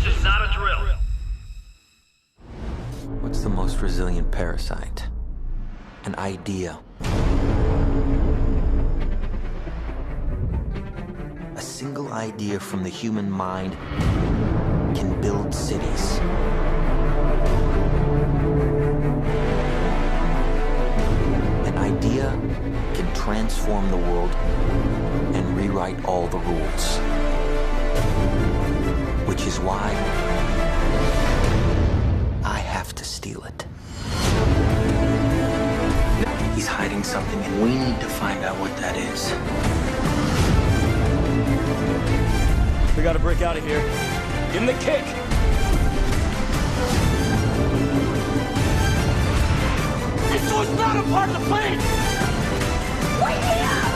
This is not a drill. What's the most resilient parasite? An idea. A single idea from the human mind can build cities. An idea can transform the world and rewrite all the rules. Which is why I have to steal it. He's hiding something, and we need to find out what that is. We gotta break out of here. Give him the kick! This was not a part of the plan! Wake me up!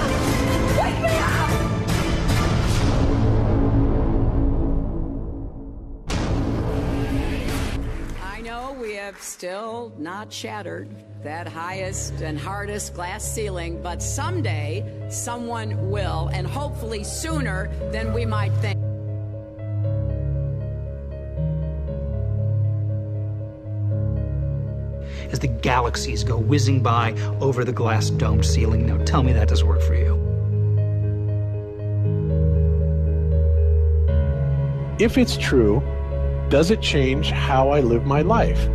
Wake me up! I know we have still not shattered that highest and hardest glass ceiling, but someday someone will, and hopefully sooner than we might think. As the galaxies go whizzing by over the glass domed ceiling. Now tell me that doesn't work for you. If it's true, does it change how I live my life?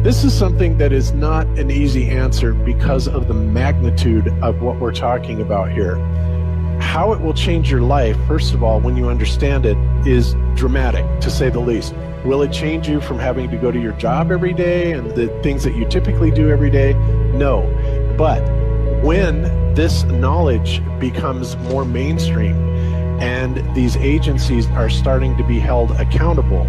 This is something that is not an easy answer because of the magnitude of what we're talking about here. How it will change your life, first of all, when you understand it, is dramatic, to say the least. Will it change you from having to go to your job every day and the things that you typically do every day? No. But when this knowledge becomes more mainstream and these agencies are starting to be held accountable,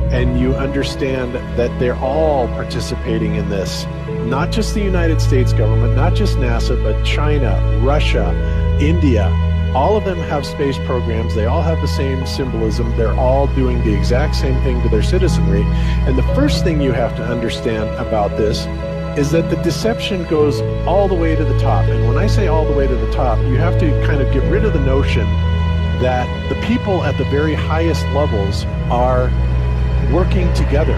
and you understand that they're all participating in this, not just the United States government, not just NASA, but China, Russia, India, all of them have space programs. They all have the same symbolism. They're all doing the exact same thing to their citizenry. And the first thing you have to understand about this is that the deception goes all the way to the top. And when I say all the way to the top, you have to kind of get rid of the notion that the people at the very highest levels are working together.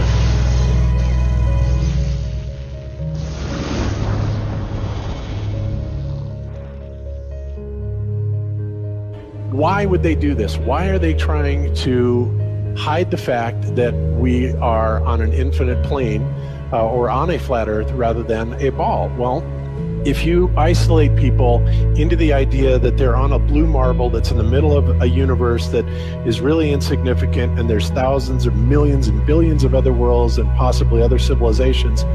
Why would they do this? Why are they trying to hide the fact that we are on an infinite plane or on a flat earth rather than a ball? Well, if you isolate people into the idea that they're on a blue marble that's in the middle of a universe that is really insignificant, and there's thousands or millions and billions of other worlds and possibly other civilizations,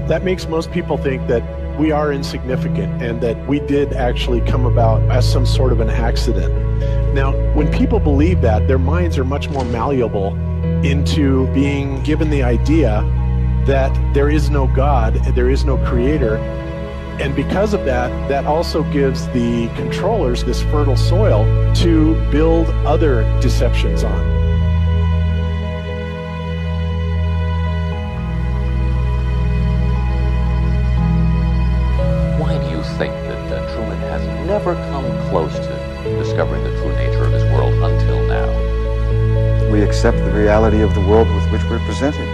that makes most people think that we are insignificant and that we did actually come about as some sort of an accident. Now, when people believe that, their minds are much more malleable into being given the idea that there is no God, there is no creator. And because of that, that also gives the controllers this fertile soil to build other deceptions on. Why do you think that Truman has never come close to discovering the true nature of his world until now? We accept the reality of the world with which we're presented.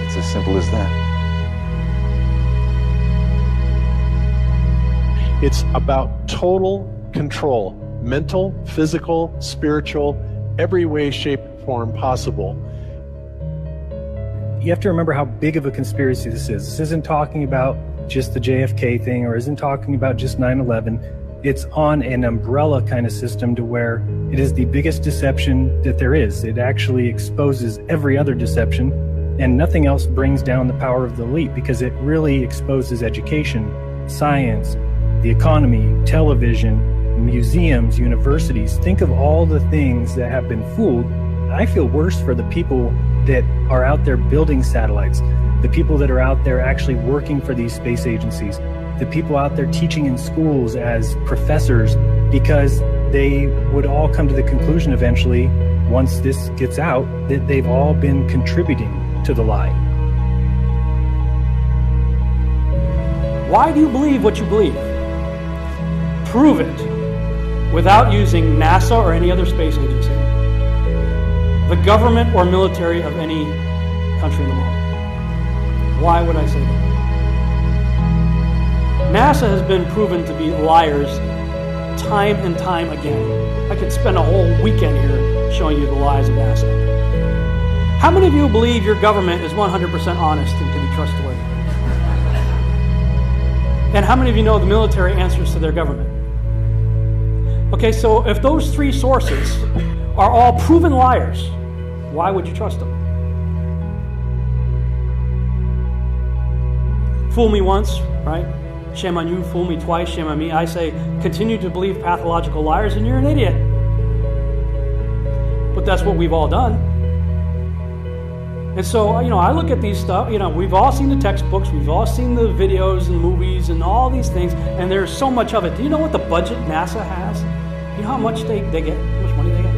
It's as simple as that. It's about total control, mental, physical, spiritual, every way, shape, and form possible. You have to remember how big of a conspiracy this is. This isn't talking about just the JFK thing or isn't talking about just 9/11. It's on an umbrella kind of system to where it is the biggest deception that there is. It actually exposes every other deception, and nothing else brings down the power of the elite because it really exposes education, science, the economy, television, museums, universities. Think of all the things that have been fooled. I feel worse for the people that are out there building satellites, the people that are out there actually working for these space agencies, the people out there teaching in schools as professors, because they would all come to the conclusion eventually, once this gets out, that they've all been contributing to the lie. Why do you believe what you believe? Prove it without using NASA or any other space agency. the government or military of any country in the world. Why would I say that? NASA has been proven to be liars time and time again. I could spend a whole weekend here showing you the lies of NASA. How many of you believe your government is 100% honest and can be trustworthy? And how many of you know the military answers to their government? Okay, so if those three sources are all proven liars, why would you trust them? Fool me once, right? Shame on you. Fool me twice, shame on me. I say, continue to believe pathological liars and you're an idiot. But that's what we've all done. And so, I look at these stuff, we've all seen the textbooks, we've all seen the videos and movies and all these things, and there's so much of it. Do you know what the budget NASA has? You know how much they get? How much money they get?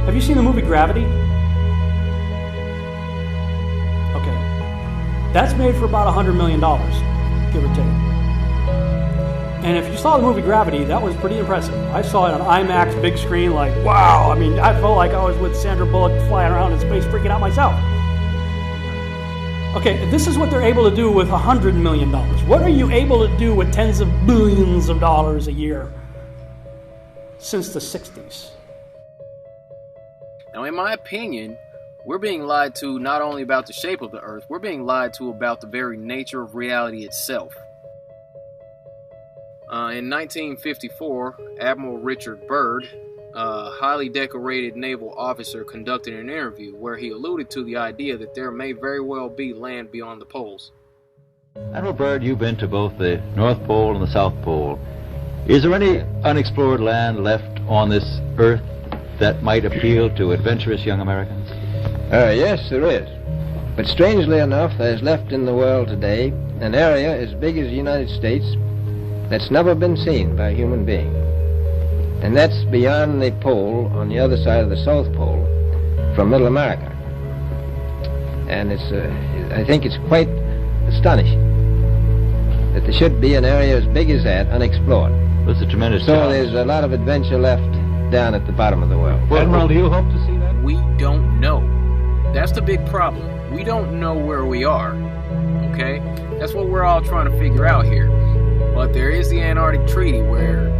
Have you seen the movie Gravity? Okay. That's made for about $100 million, give or take. And if you saw the movie Gravity, that was pretty impressive. I saw it on IMAX, big screen, like, wow. I mean, I felt like I was with Sandra Bullock flying around in space, freaking out myself. Okay, this is what they're able to do with $100 million. What are you able to do with tens of billions of dollars a year since the 60s? Now, in my opinion, we're being lied to not only about the shape of the Earth, we're being lied to about the very nature of reality itself. In 1954, Admiral Richard Byrd, a highly decorated naval officer, conducted an interview where he alluded to the idea that there may very well be land beyond the poles. Admiral Byrd, you've been to both the North Pole and the South Pole. Is there any unexplored land left on this Earth that might appeal to adventurous young Americans? Yes, there is. But strangely enough, there's left in the world today an area as big as the United States that's never been seen by a human being. And that's beyond the pole, on the other side of the South Pole, from Middle America. And I think it's quite astonishing that there should be an area as big as that unexplored. That's a tremendous So challenge. there's a lot of adventure left down at the bottom of the world. Admiral, do you hope to see that? We don't know. That's the big problem. We don't know where we are. Okay? That's what we're all trying to figure out here. But there is the Antarctic Treaty where,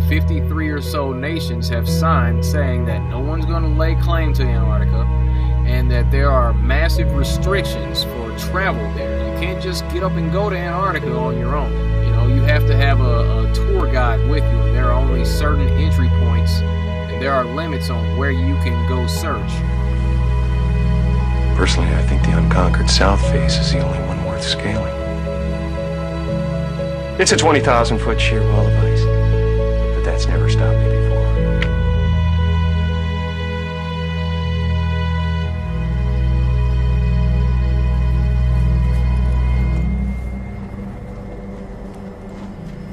53 or so nations have signed saying that no one's going to lay claim to Antarctica and that there are massive restrictions for travel there. You can't just get up and go to Antarctica on your own. You have to have a tour guide with you, and there are only certain entry points, and there are limits on where you can go search. Personally, I think the unconquered South face is the only one worth scaling. It's a 20,000-foot sheer wall of ice, but that's never stopped me before.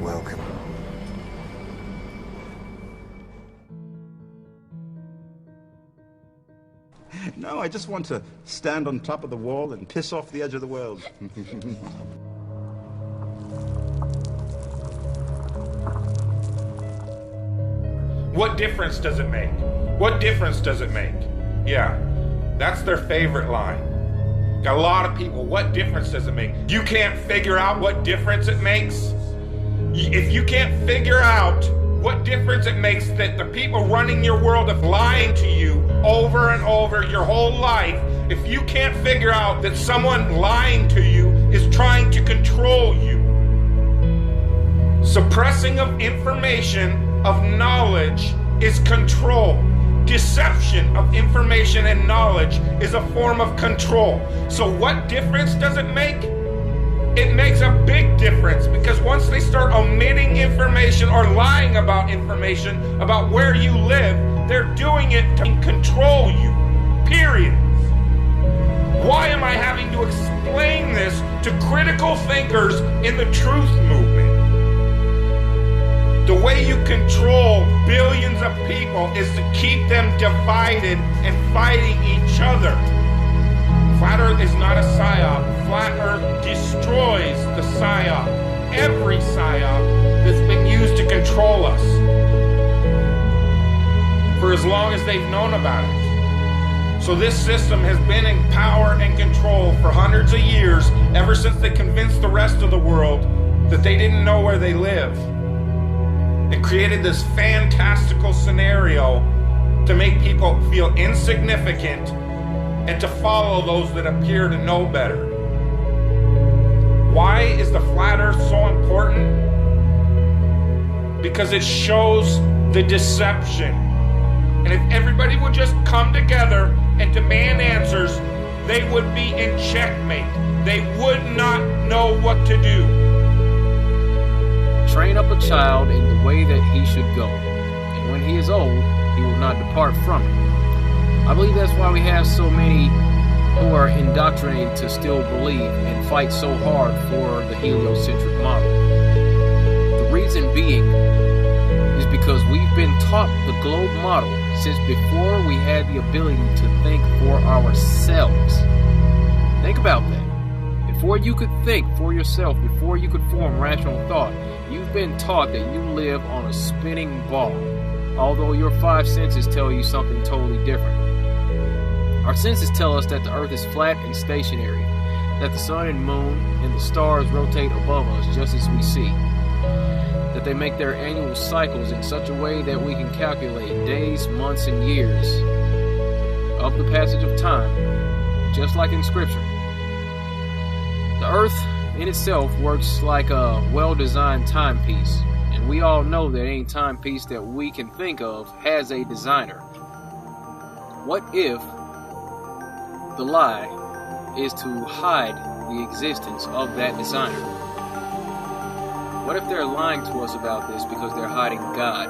Welcome. No, I just want to stand on top of the wall and piss off the edge of the world. What difference does it make? What difference does it make? Yeah, that's their favorite line. Got a lot of people, what difference does it make? You can't figure out what difference it makes? If you can't figure out what difference it makes that the people running your world are lying to you over and over your whole life, if you can't figure out that someone lying to you is trying to control you, suppressing of information, of knowledge is control. Deception of information and knowledge is a form of control. So what difference does it make? It makes a big difference, because once they start omitting information or lying about information about where you live, they're doing it to control you, period. Why am I having to explain this to critical thinkers in the truth movement? The way you control billions of people is to keep them divided and fighting each other. Flat Earth is not a psyop. Flat Earth destroys the psyop. Every psyop that's been used to control us. For as long as they've known about it. So this system has been in power and control for hundreds of years, ever since they convinced the rest of the world that they didn't know where they live. It created this fantastical scenario to make people feel insignificant and to follow those that appear to know better. Why is the flat earth so important? Because it shows the deception. And if everybody would just come together and demand answers, they would be in checkmate. They would not know what to do. Train up a child in the way that he should go, and when he is old, he will not depart from it. I believe that's why we have so many who are indoctrinated to still believe and fight so hard for the heliocentric model. The reason being is because we've been taught the globe model since before we had the ability to think for ourselves. Think about that. Before you could think for yourself, before you could form rational thought, you've been taught that you live on a spinning ball, although your five senses tell you something totally different. Our senses tell us that the earth is flat and stationary, that the sun and moon and the stars rotate above us just as we see, that they make their annual cycles in such a way that we can calculate days, months, and years of the passage of time, just like in Scripture. The earth in itself works like a well-designed timepiece, and we all know that any timepiece that we can think of has a designer. What if the lie is to hide the existence of that designer? What if they're lying to us about this because they're hiding God?